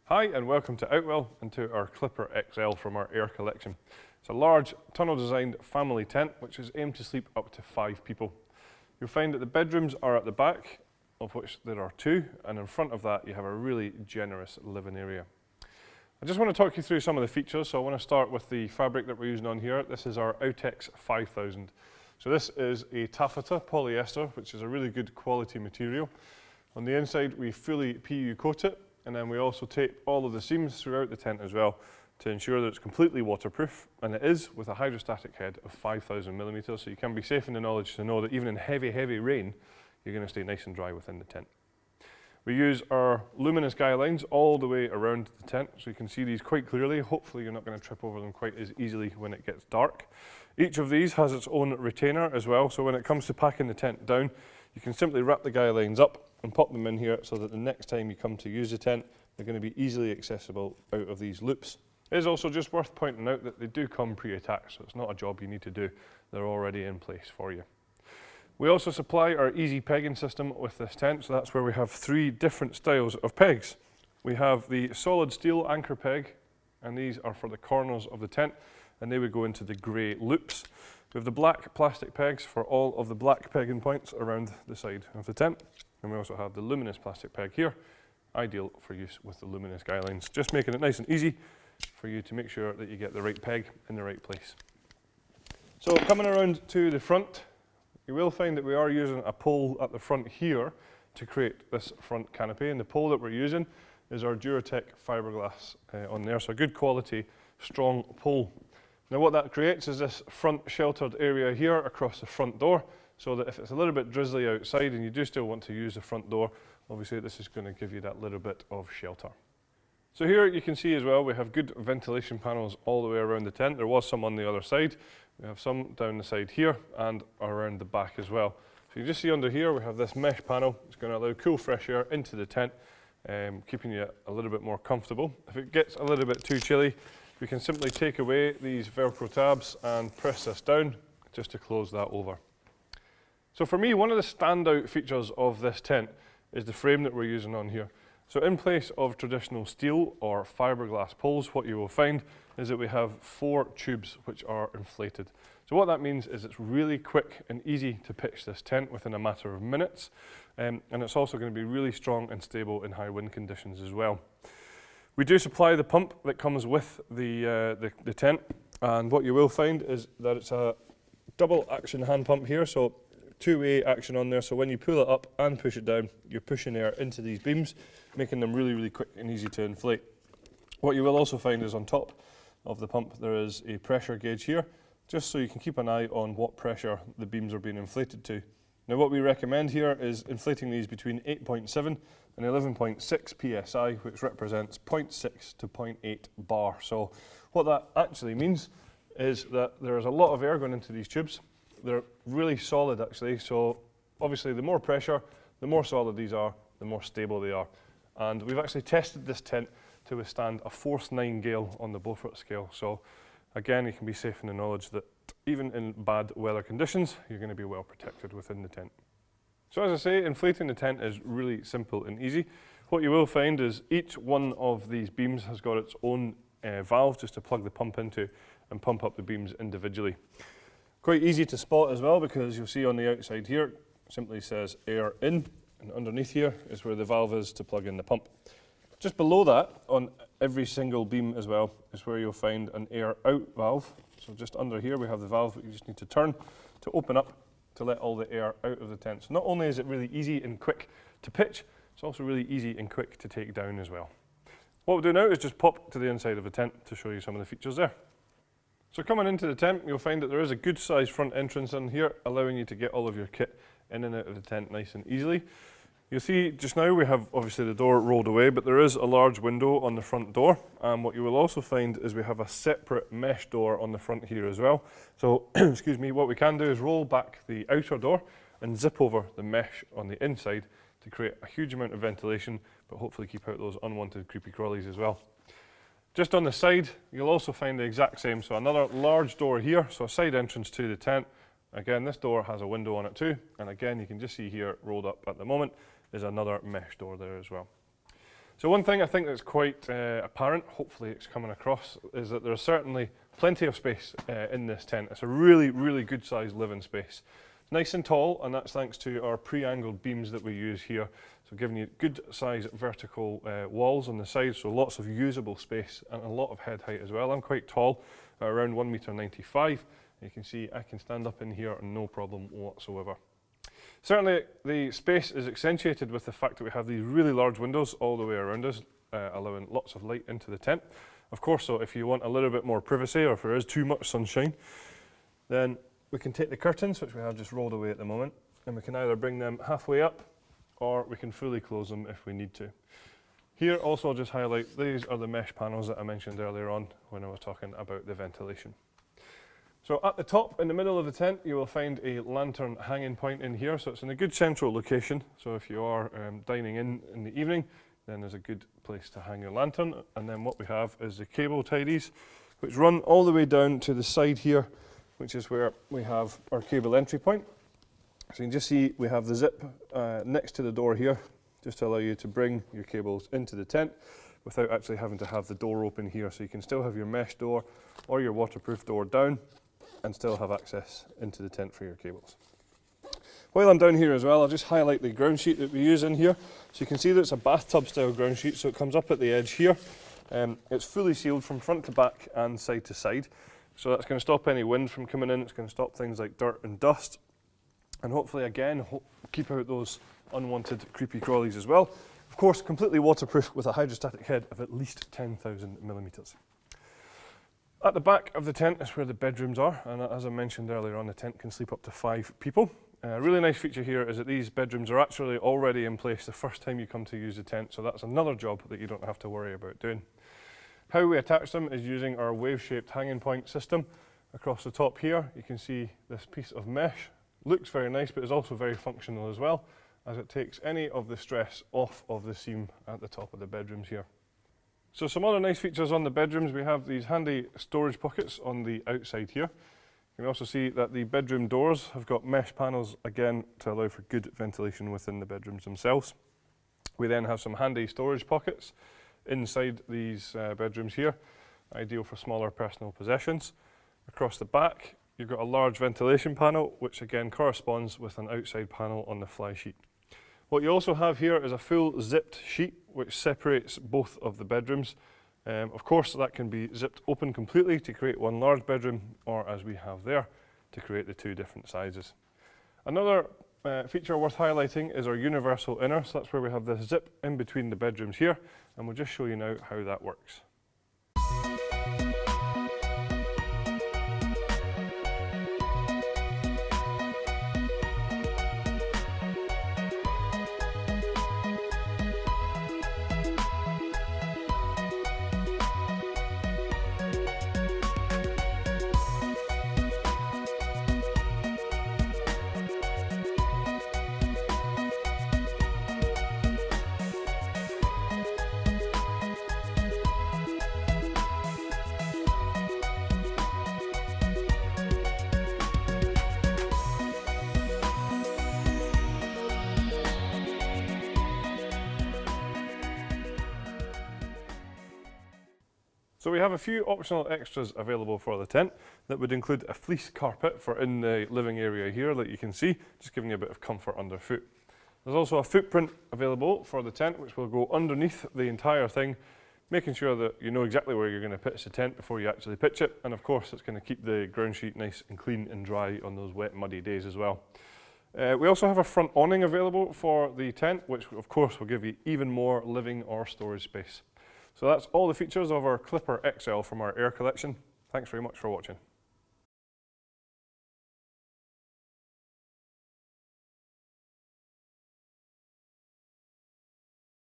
Hi and welcome to Outwell and to our Clipper XL from our Air collection. It's a large tunnel designed family tent which is aimed to sleep up to 5 people. You'll find that the bedrooms are at the back, of which there are 2, and in front of that you have a really generous living area. I just want to talk you through some of the features, so I want to start with the fabric that we're using on here. This is our Outex 5000. So this is a taffeta polyester, which is a really good quality material. On the inside we fully PU coat it, and then we also tape all of the seams throughout the tent as well to ensure that it's completely waterproof, and it is with a hydrostatic head of 5,000 millimeters, so you can be safe in the knowledge to know that even in heavy rain you're going to stay nice and dry within the tent. We use our luminous guy lines all the way around the tent, so you can see these quite clearly. Hopefully you're not going to trip over them quite as easily when it gets dark. Each of these has its own retainer as well, so when it comes to packing the tent down, you can simply wrap the guy lines up and pop them in here so that the next time you come to use the tent, they're going to be easily accessible out of these loops. It is also just worth pointing out that they do come pre-attached, so it's not a job you need to do. They're already in place for you. We also supply our easy pegging system with this tent, so that's where we have 3 different styles of pegs. We have the solid steel anchor peg, and these are for the corners of the tent, and they would go into the grey loops. We have the black plastic pegs for all of the black pegging points around the side of the tent. And we also have the luminous plastic peg here, ideal for use with the luminous guy lines, just making it nice and easy for you to make sure that you get the right peg in the right place. So coming around to the front, you will find that we are using a pole at the front here to create this front canopy, and the pole that we're using is our Duratec fiberglass on there, so a good quality, strong pole. Now what that creates is this front sheltered area here across the front door, so that if it's a little bit drizzly outside and you do still want to use the front door, obviously this is going to give you that little bit of shelter. So here you can see as well we have good ventilation panels all the way around the tent. There was some on the other side. We have some down the side here and around the back as well. So you just see under here we have this mesh panel. It's going to allow cool fresh air into the tent, keeping you a little bit more comfortable. If it gets a little bit too chilly, we can simply take away these Velcro tabs and press this down just to close that over. So for me, one of the standout features of this tent is the frame that we're using on here. So in place of traditional steel or fiberglass poles, what you will find is that we have 4 tubes which are inflated. So what that means is it's really quick and easy to pitch this tent within a matter of minutes, and it's also going to be really strong and stable in high wind conditions as well. We do supply the pump that comes with the tent, and what you will find is that it's a double action hand pump here, so 2-way action on there, so when you pull it up and push it down, you're pushing air into these beams, making them really quick and easy to inflate. What you will also find is on top of the pump there is a pressure gauge here, just so you can keep an eye on what pressure the beams are being inflated to. Now what we recommend here is inflating these between 8.7 and 11.6 psi, which represents 0.6 to 0.8 bar. So what that actually means is that there is a lot of air going into these tubes. They're really solid actually, so obviously the more pressure, the more solid these are, the more stable they are. And we've actually tested this tent to withstand a force 9 gale on the Beaufort scale. So again, you can be safe in the knowledge that even in bad weather conditions, you're going to be well protected within the tent. So as I say, inflating the tent is really simple and easy. What you will find is each one of these beams has got its own valve just to plug the pump into and pump up the beams individually. Quite easy to spot as well, because you'll see on the outside here, it simply says air in, and underneath here is where the valve is to plug in the pump. Just below that, on every single beam as well, is where you'll find an air out valve. So just under here we have the valve that you just need to turn to open up to let all the air out of the tent. So not only is it really easy and quick to pitch, it's also really easy and quick to take down as well. What we'll do now is just pop to the inside of the tent to show you some of the features there. So coming into the tent, you'll find that there is a good sized front entrance in here, allowing you to get all of your kit in and out of the tent nice and easily. You'll see just now we have obviously the door rolled away, but there is a large window on the front door, and what you will also find is we have a separate mesh door on the front here as well. So excuse me, what we can do is roll back the outer door and zip over the mesh on the inside to create a huge amount of ventilation, but hopefully keep out those unwanted creepy crawlies as well. Just on the side, you'll also find the exact same, so another large door here, so a side entrance to the tent. Again, this door has a window on it too, and again you can just see here rolled up at the moment is another mesh door there as well. So one thing I think that's quite apparent, hopefully it's coming across, is that there's certainly plenty of space in this tent. It's a really, really good sized living space. It's nice and tall, and that's thanks to our pre-angled beams that we use here. So giving you good size vertical walls on the sides, so lots of usable space and a lot of head height as well. I'm quite tall, around 1.95 m. You can see I can stand up in here no problem whatsoever. Certainly the space is accentuated with the fact that we have these really large windows all the way around us, allowing lots of light into the tent. Of course, so if you want a little bit more privacy, or if there is too much sunshine, then we can take the curtains, which we have just rolled away at the moment, and we can either bring them halfway up or we can fully close them if we need to. Here also I'll just highlight, these are the mesh panels that I mentioned earlier on when I was talking about the ventilation. So at the top, in the middle of the tent, you will find a lantern hanging point in here, so it's in a good central location. So if you are dining in the evening, then there's a good place to hang your lantern. And then what we have is the cable tidies, which run all the way down to the side here, which is where we have our cable entry point. So you can just see we have the zip next to the door here, just to allow you to bring your cables into the tent without actually having to have the door open here. So you can still have your mesh door or your waterproof door down and still have access into the tent for your cables. While I'm down here as well, I'll just highlight the ground sheet that we use in here. So you can see that it's a bathtub style ground sheet, so it comes up at the edge here. It's fully sealed from front to back and side to side. So that's going to stop any wind from coming in, it's going to stop things like dirt and dust. And hopefully again, keep out those unwanted creepy crawlies as well. Of course, completely waterproof with a hydrostatic head of at least 10,000 millimetres. At the back of the tent is where the bedrooms are, and as I mentioned earlier on, the tent can sleep up to 5 people. A really nice feature here is that these bedrooms are actually already in place the first time you come to use the tent, so that's another job that you don't have to worry about doing. How we attach them is using our wave-shaped hanging point system. Across the top here, you can see this piece of mesh. Looks very nice, but is also very functional as well, as it takes any of the stress off of the seam at the top of the bedrooms here. So some other nice features on the bedrooms, we have these handy storage pockets on the outside here. You can also see that the bedroom doors have got mesh panels again to allow for good ventilation within the bedrooms themselves. We then have some handy storage pockets inside these bedrooms here, ideal for smaller personal possessions. Across the back, you've got a large ventilation panel, which again corresponds with an outside panel on the fly sheet. What you also have here is a full zipped sheet which separates both of the bedrooms. Of course, that can be zipped open completely to create one large bedroom, or as we have there, to create the two different sizes. Another feature worth highlighting is our universal inner, so that's where we have this zip in between the bedrooms here, and we'll just show you now how that works. So we have a few optional extras available for the tent that would include a fleece carpet for in the living area here that you can see, just giving you a bit of comfort underfoot. There's also a footprint available for the tent which will go underneath the entire thing, making sure that you know exactly where you're going to pitch the tent before you actually pitch it, and of course it's going to keep the ground sheet nice and clean and dry on those wet muddy days as well. We also have a front awning available for the tent, which of course will give you even more living or storage space. So that's all the features of our Clipper XL from our Air collection. Thanks very much for watching.